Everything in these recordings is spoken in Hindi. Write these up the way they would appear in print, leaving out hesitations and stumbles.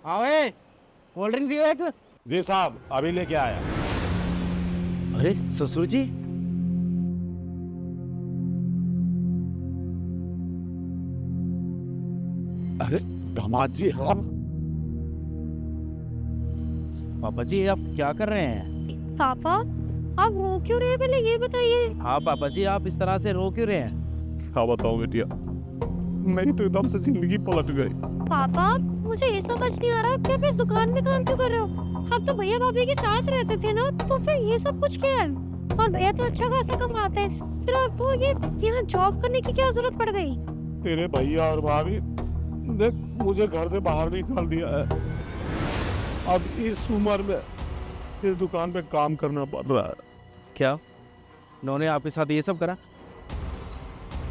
हाँ भाई, कोल्ड ड्रिंक दियो एक। जी साहब, अभी लेके आया। अरे ससुर जी, अरे दामाद जी, आप पापा जी आप क्या कर रहे हैं? पापा आप रो क्यों रहे हैं, पहले ये बताइए। हाँ पापा जी, आप इस तरह से रो क्यों रहे हैं? क्या बताऊं बेटिया, मेरी तो एकदम से जिंदगी पलट गई। पापा मुझे ये समझ नहीं आ रहा कि आप इस दुकान में काम क्यों कर रहे हो। आप तो भैया भाभी के साथ रहते थे ना, तो फिर ये सब कुछ क्या है। और भैया तो अच्छा खासा कमाते हैं, फिर आपको ये यहाँ जॉब करने की क्या जरूरत पड़ गई। तेरे भैया और भाभी देख मुझे घर से बाहर निकाल दिया है। अब इस उम्र में इस दुकान पे काम करना पड़ रहा है। क्या उन्होंने आपके साथ ये सब करा?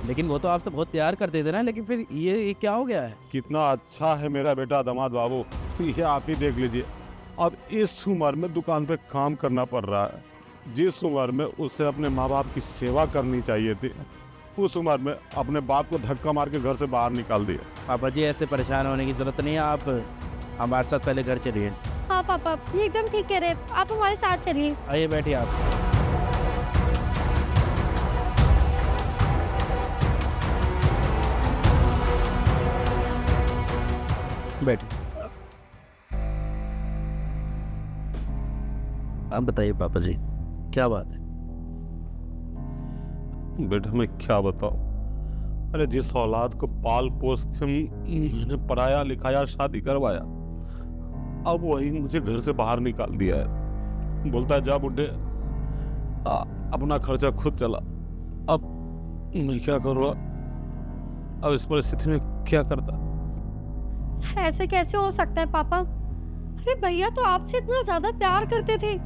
लेकिन वो तो आपसे बहुत प्यार करते थे ना, लेकिन फिर ये क्या हो गया है? कितना अच्छा है मेरा बेटा दामाद बाबू, ये आप ही देख लीजिए। अब इस उम्र में दुकान पे काम करना पड़ रहा है। जिस उम्र में उसे अपने माँ बाप की सेवा करनी चाहिए थी, उस उम्र में अपने बाप को धक्का मार के घर से बाहर निकाल दिया। पापा जी ऐसे परेशान होने की जरूरत नहीं है, आप हमारे साथ पहले घर चलिए। हाँ पापा ये एकदम ठीक कह रहे हैं, आप हमारे साथ चलिए। आइए बैठिए आप। बैठिए। आप बताइए पापा जी, क्या बात है? बेटा मैं क्या बताऊं, अरे जिस औलाद को पाल पोस के मैंने पढ़ाया लिखाया शादी करवाया, अब वही मुझे घर से बाहर निकाल दिया है। बोलता है जा बुड्ढे, अपना खर्चा खुद चला। अब मैं क्या करूँ, अब इस परिस्थिति में क्या करता। ऐसे कैसे हो सकता है पापा। अरे भैया तो आपसे इतना ज्यादा प्यार करते थे,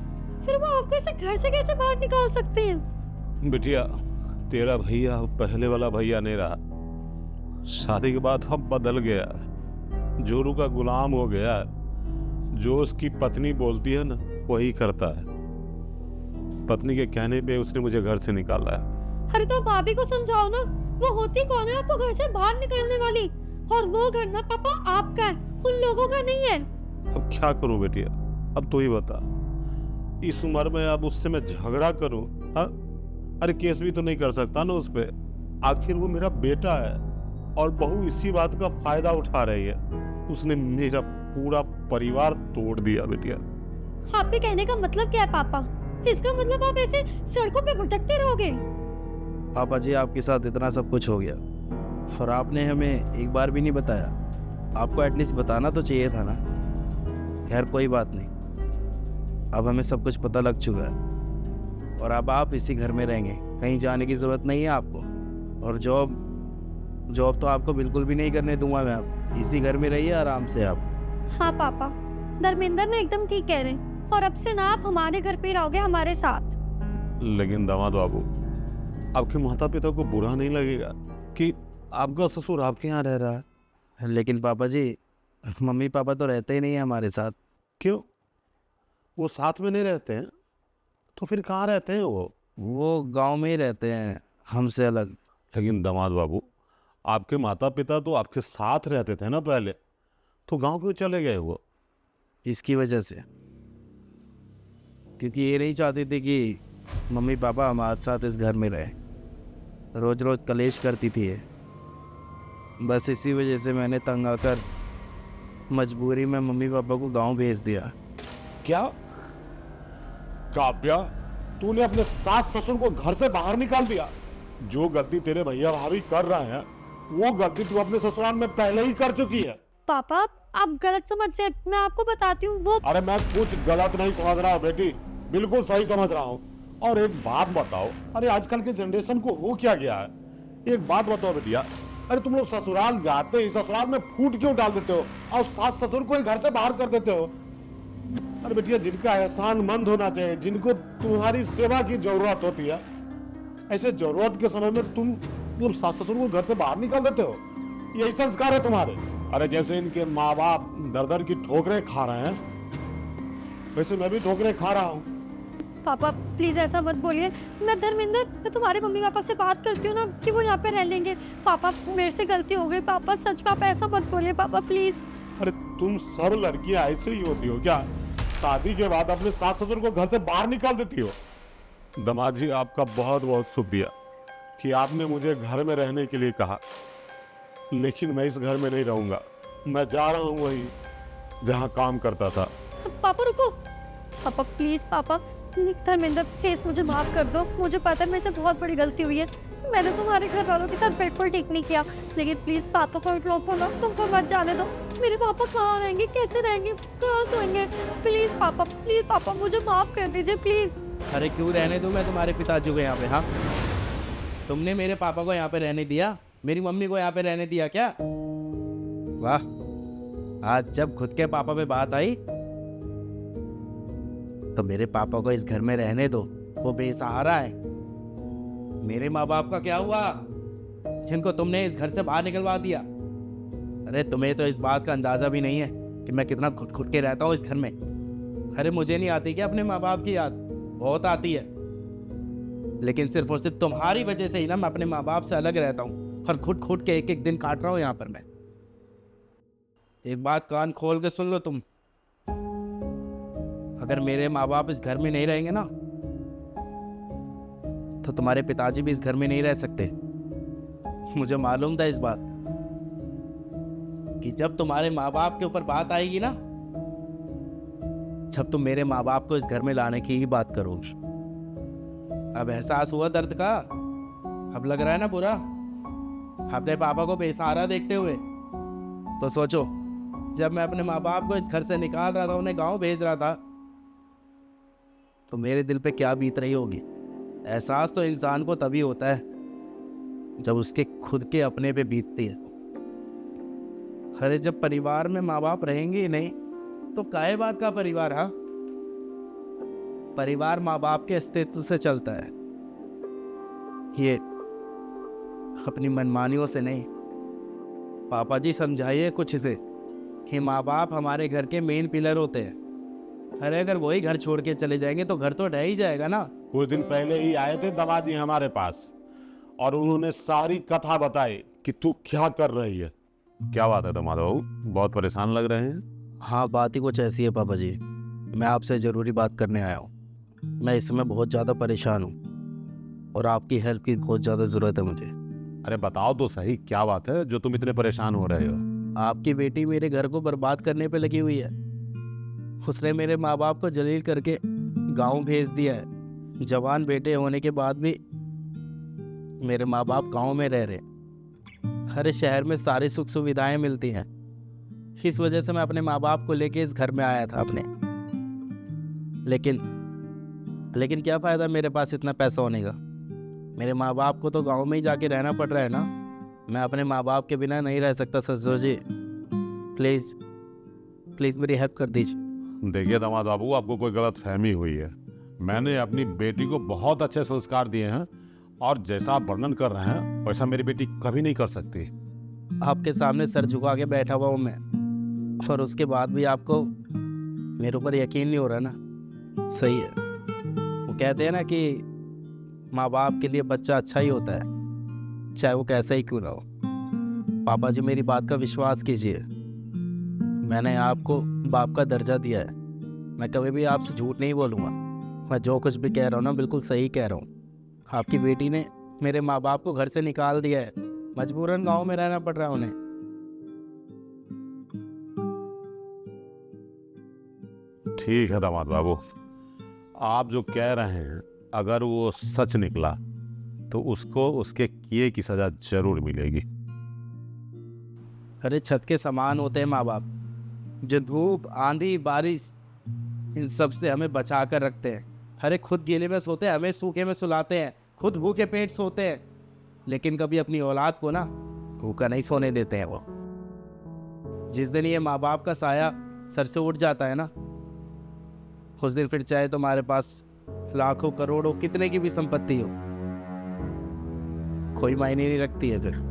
फिर वो आपको ऐसे घर से कैसे बाहर निकाल सकते हैं। बिटिया तेरा भैया पहले वाला भैया नहीं रहा। शादी के बाद हम बदल गया, जोरू का गुलाम हो गया। जो उसकी पत्नी बोलती है ना वही करता है। पत्नी के कहने पे उसने मुझे घर से निकाला है। अरे तो भाभी को समझाओ ना, वो होती कौन है आपको घर से बाहर निकालने वाली। और वो घर ना पापा आपका है, उन लोगों का नहीं है। अब क्या करूं बेटिया, अब तू ही बता। इस उम्र में अब उससे मैं झगड़ा करूं? हाँ, अरे केस भी तो नहीं कर सकता ना उस पे। आखिर वो मेरा बेटा है और बहू इसी बात का फायदा उठा रही है। उसने मेरा पूरा परिवार तोड़ दिया बेटिया। आपके कहने का मतलब क्या है पापा? इसका मतलब आप ऐसे सड़कों पे भटकते रहोगे? पापा जी आपके साथ इतना सब कुछ हो गया और आपने हमें एक बार भी नहीं बताया। आपको एटलीस्ट बताना तो चाहिए था ना। खैर कोई बात नहीं, अब हमें सब कुछ पता लग चुका है और अब आप इसी घर में रहेंगे, कहीं जाने की ज़रूरत नहीं है आपको। और जॉब तो आपको बिल्कुल भी नहीं करने दूंगा मैं। आप इसी घर में रहिए आराम से आप। हाँ पापा, धर्मेंद्र ने एकदम ठीक कह रहे हैं, और अब से ना आप हमारे घर पे रहोगे हमारे साथ। लेकिन दामाद बाबू, आपके माता पिता को बुरा नहीं लगेगा कि आपका ससुर आपके यहाँ रह रहा है? लेकिन पापा जी, मम्मी पापा तो रहते ही नहीं है हमारे साथ। क्यों, वो साथ में नहीं रहते हैं तो फिर कहाँ रहते हैं वो गांव में ही रहते हैं, हमसे अलग। लेकिन दामाद बाबू, आपके माता पिता तो आपके साथ रहते थे ना पहले, तो गांव क्यों चले गए वो? इसकी वजह से, क्योंकि ये नहीं चाहती थी कि मम्मी पापा हमारे साथ इस घर में रहे। रोज रोज कलेश करती थी ये। बस इसी वजह से मैंने तंग आकर मजबूरी में मम्मी पापा को गांव भेज दिया। क्या काव्या, तूने अपने सास ससुर को घर से बाहर निकाल दिया? जो गलती तेरे भैया भाभी कर रहे हैं वो गलती तू अपने ससुराल में पहले ही कर चुकी है। पापा आप गलत समझ रहे हैं, मैं आपको बताती हूँ। वो अरे मैं कुछ गलत नहीं समझ रहा हूँ बेटी, बिल्कुल सही समझ रहा हूँ। और एक बात बताओ, अरे आजकल के जनरेशन को हो क्या गया है? एक बात बताओ बेटिया, अरे तुम लोग ससुराल जाते ही ससुराल में फूट क्यों डाल देते हो और सास ससुर को ही घर से बाहर कर देते हो? अरे बेटिया, जिनका एहसानमंद होना चाहिए, जिनको तुम्हारी सेवा की जरूरत होती है, ऐसे जरूरत के समय में तुम सास ससुर को घर से बाहर निकाल देते हो। यही संस्कार है तुम्हारे। अरे जैसे इनके माँ बाप दर दर की ठोकरें खा रहे हैं, वैसे मैं भी ठोकरें खा रहा हूँ। पापा प्लीज ऐसा मत बोलिए। मैं धर्मेंद्र, मैं तुम्हारे मम्मी पापा से बात करती हूँ ना कि वो यहाँ पे रह लेंगे। पापा मेरे से गलती हो गई, पापा सच, पापा ऐसा मत बोलिए पापा प्लीज। अरे तुम सब लड़कियां ऐसे ही होती हो क्या? शादी के बाद अपने सास ससुर को घर से बाहर निकाल देती हो। दामाद जी, आपका बहुत बहुत शुक्रिया कि आपने मुझे घर में रहने के लिए कहा, लेकिन मैं इस घर में नहीं रहूंगा। मैं जा रहा हूँ वही जहाँ काम करता था। पापा रुको, पापा प्लीज पापा, धर्मेंद्र प्लीज मुझे माफ कर दो। मुझे पता है मेरे से बहुत बड़ी गलती हुई है। मैंने तुम्हारे घर वालों के साथ बिल्कुल ठीक नहीं किया, लेकिन प्लीज पापा को रोको ना, तुमको मत जाने दो। मेरे पापा कहाँ रहेंगे, कैसे रहेंगे, कहाँ सोएंगे? प्लीज पापा मुझे माफ कर दीजिए प्लीज। अरे क्यों रहने दूं मैं तुम्हारे पिताजी को यहाँ पे? हाँ, तुमने मेरे पापा को यहाँ पे रहने दिया? मेरी मम्मी को यहाँ पे रहने दिया क्या? वाह, आज जब खुद के पापा पे बात आई तो मेरे पापा को इस घर में रहने दो, वो बेसहारा है। मेरे माँ बाप का क्या हुआ जिनको तुमने इस घर से बाहर निकलवा दिया? अरे तुम्हें तो इस बात का अंदाजा भी नहीं है कि मैं कितना खुद खुद के रहता हूँ इस घर में। अरे मुझे नहीं आती क्या अपने माँ बाप की याद? बहुत आती है, लेकिन सिर्फ और सिर्फ तुम्हारी वजह से ही ना मैं अपने माँ बाप से अलग रहता हूँ और खुद खुद के एक एक दिन काट रहा हूँ यहाँ पर मैं। एक बात कान खोल के सुन लो तुम, अगर मेरे माँ बाप इस घर में नहीं रहेंगे ना तो तुम्हारे पिताजी भी इस घर में नहीं रह सकते। मुझे मालूम था इस बात कि जब तुम्हारे माँ बाप के ऊपर बात आएगी ना, जब तुम मेरे माँ बाप को इस घर में लाने की ही बात करोगे। अब एहसास हुआ दर्द का? अब लग रहा है ना बुरा अपने पापा को बेसहारा देखते हुए? तो सोचो, जब मैं अपने माँ बाप को इस घर से निकाल रहा था, उन्हें गांव भेज रहा था, तो मेरे दिल पे क्या बीत रही होगी। एहसास तो इंसान को तभी होता है जब उसके खुद के अपने पे बीतती है। अरे जब परिवार में माँ बाप रहेंगे ही नहीं तो काहे बात का परिवार? हाँ, परिवार माँ बाप के अस्तित्व से चलता है, ये अपनी मनमानियों से नहीं। पापा जी समझाइए कुछ से कि माँ बाप हमारे घर के मेन पिलर होते हैं। अरे अगर वही घर छोड़ के चले जाएंगे तो घर तो ढह ही जाएगा ना। कुछ दिन पहले ही आए थे दामाद जी हमारे पास और उन्होंने सारी कथा बताई कि तू क्या कर रही है। क्या बात है दामाद बाबू, बहुत परेशान लग रहे हैं? हाँ, बात ही कुछ ऐसी है पापा जी। मैं आपसे ज़रूरी बात करने आया हूँ। मैं इस समय बहुत ज़्यादा परेशान हूँ और आपकी हेल्प की बहुत ज़्यादा ज़रूरत है मुझे। अरे बताओ तो सही, क्या बात है जो तुम इतने परेशान हो रहे हो? आपकी बेटी मेरे घर को बर्बाद करने पे लगी हुई है। उसने मेरे माँ बाप को जलील करके गांव भेज दिया है। जवान बेटे होने के बाद भी मेरे माँ बाप गांव में रह रहे। हर शहर में सारी सुख सुविधाएं मिलती हैं। इस वजह से मैं अपने माँ बाप को लेके इस घर में आया था अपने। लेकिन क्या फ़ायदा मेरे पास इतना पैसा होने का? मेरे माँ बाप को तो गांव में ही जाके रहना पड़ रहा है ना। मैं अपने माँ बाप के बिना नहीं रह सकता। ससुर जी प्लीज़ मेरी हेल्प कर दीजिए। देखिए दामाद बाबू, आपको कोई गलत फहमी हुई है। मैंने अपनी बेटी को बहुत अच्छे संस्कार दिए हैं और जैसा आप वर्णन कर रहे हैं वैसा मेरी बेटी कभी नहीं कर सकती। आपके सामने सर झुका के बैठा हुआ हूँ मैं, और उसके बाद भी आपको मेरे ऊपर यकीन नहीं हो रहा ना। सही है, वो कहते हैं ना कि माँ बाप के लिए बच्चा अच्छा ही होता है, चाहे वो कैसा ही क्यों ना हो। पापा जी मेरी बात का विश्वास कीजिए। मैंने आपको बाप का दर्जा दिया है। मैं कभी भी आपसे झूठ नहीं बोलूँगा। मैं जो कुछ भी कह रहा हूँ ना बिल्कुल सही कह रहा हूँ। आपकी बेटी ने मेरे माँ बाप को घर से निकाल दिया है। मजबूरन गांव में रहना पड़ रहा है उन्हें। ठीक है दामाद बाबू, आप जो कह रहे हैं अगर वो सच निकला तो उसको उसके किए की सजा जरूर मिलेगी। अरे छत के समान होते हैं माँ बाप, जो धूप आंधी बारिश इन सब से हमें बचा कर रखते हैं। अरे खुद गीले में सोते हैं, हमें सूखे में सुलाते हैं, खुद भूखे पेट सोते हैं, लेकिन कभी अपनी औलाद को ना भूखा नहीं सोने देते हैं वो। जिस दिन ये माँ बाप का साया सर से उठ जाता है ना, उस दिन फिर चाहे तुम्हारे पास लाखों करोड़ों कितने की भी संपत्ति हो, कोई मायने नहीं रखती है फिर।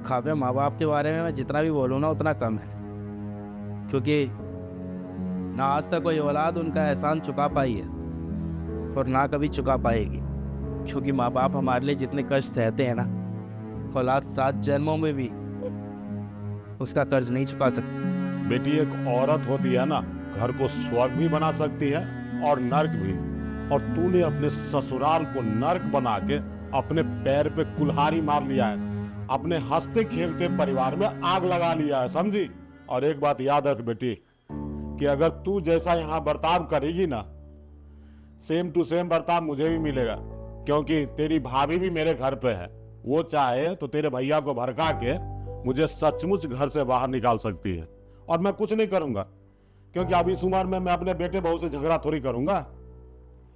काव्या, माँ बाप के बारे में मैं जितना भी बोलूँ ना उतना कम है, क्योंकि ना आज तक कोई औलाद उनका एहसान चुका पाई है और ना कभी चुका पाएगी। क्योंकि माँ बाप हमारे लिए जितने कष्ट सहते हैं ना, औलाद 7 जन्मों में भी उसका कर्ज नहीं चुका सकती। बेटी, एक औरत होती है ना, घर को स्वर्ग भी बना सकती है और नर्क भी। और तूने अपने ससुराल को नर्क बना के अपने पैर पे कुल्हाड़ी मार लिया है, अपने हंसते खेलते परिवार में आग लगा लिया है, समझी? और एक बात याद रख बेटी, कि अगर तू जैसा यहाँ बर्ताव करेगी ना, सेम टू सेम बर्ताव मुझे भी मिलेगा। क्योंकि तेरी भाभी भी मेरे घर पे है, वो चाहे तो तेरे भैया को भड़का के मुझे सचमुच घर से बाहर निकाल सकती है। और मैं कुछ नहीं करूंगा, क्योंकि अब इस उम्र में मैं अपने बेटे बहू से झगड़ा थोड़ी करूंगा।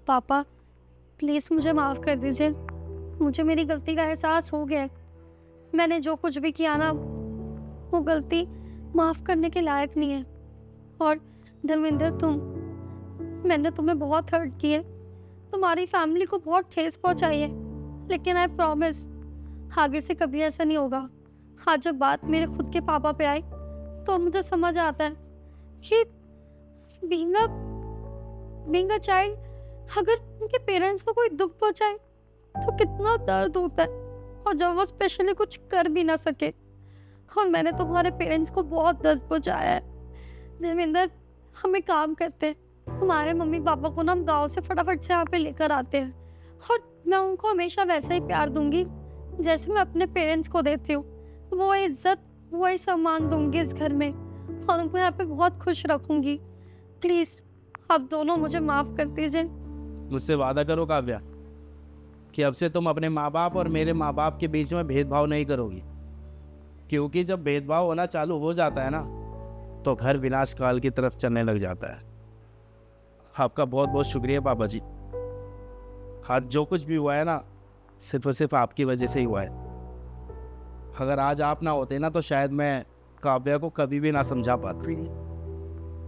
पापा प्लीज़ मुझे माफ़ कर दीजिए, मुझे मेरी गलती का एहसास हो गया है। मैंने जो कुछ भी किया ना, वो गलती माफ़ करने के लायक नहीं है। और धर्मेंद्र, मैंने तुम्हें बहुत हर्ट किया, तुम्हारी फैमिली को बहुत ठेस पहुंचाई है, लेकिन आई प्रॉमिस आगे से कभी ऐसा नहीं होगा। आज जब बात मेरे खुद के पापा पे आई तो मुझे समझ आता है कि बीइंग अ चाइल्ड, अगर उनके पेरेंट्स को कोई दुख पहुंचाए तो कितना दर्द होता है, और जब वो स्पेशली कुछ कर भी ना सके। और मैंने तुम्हारे पेरेंट्स को बहुत दर्द पहुंचाया है। धर्मेंद्र, हम एक काम करते हैं, हमारे मम्मी पापा को ना हम गाँव से फटाफट से यहाँ पे लेकर आते हैं, और मैं उनको हमेशा वैसा ही प्यार दूंगी जैसे मैं अपने पेरेंट्स को देती हूँ। वो इज्जत, वो सम्मान दूंगी इस घर में, और उनको यहाँ पे बहुत खुश रखूंगी। प्लीज़ आप दोनों मुझे माफ़ कर दीजिए। मुझसे वादा करो काव्या कि अब से तुम अपने माँ बाप और मेरे माँ बाप के बीच में भेदभाव नहीं करोगी, क्योंकि जब भेदभाव होना चालू हो जाता है ना, तो घर विनाश काल की तरफ चलने लग जाता है। आपका बहुत बहुत शुक्रिया पापा जी। आज जो कुछ भी हुआ है ना, सिर्फ और सिर्फ आपकी वजह से ही हुआ है। अगर आज आप ना होते ना, तो शायद मैं काव्या को कभी भी ना समझा पाती।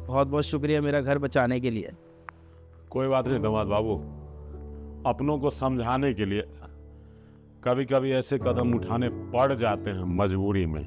बहुत बहुत शुक्रिया मेरा घर बचाने के लिए। कोई बात नहीं दामाद बाबू, अपनों को समझाने के लिए कभी कभी ऐसे कदम उठाने पड़ जाते हैं मजबूरी में।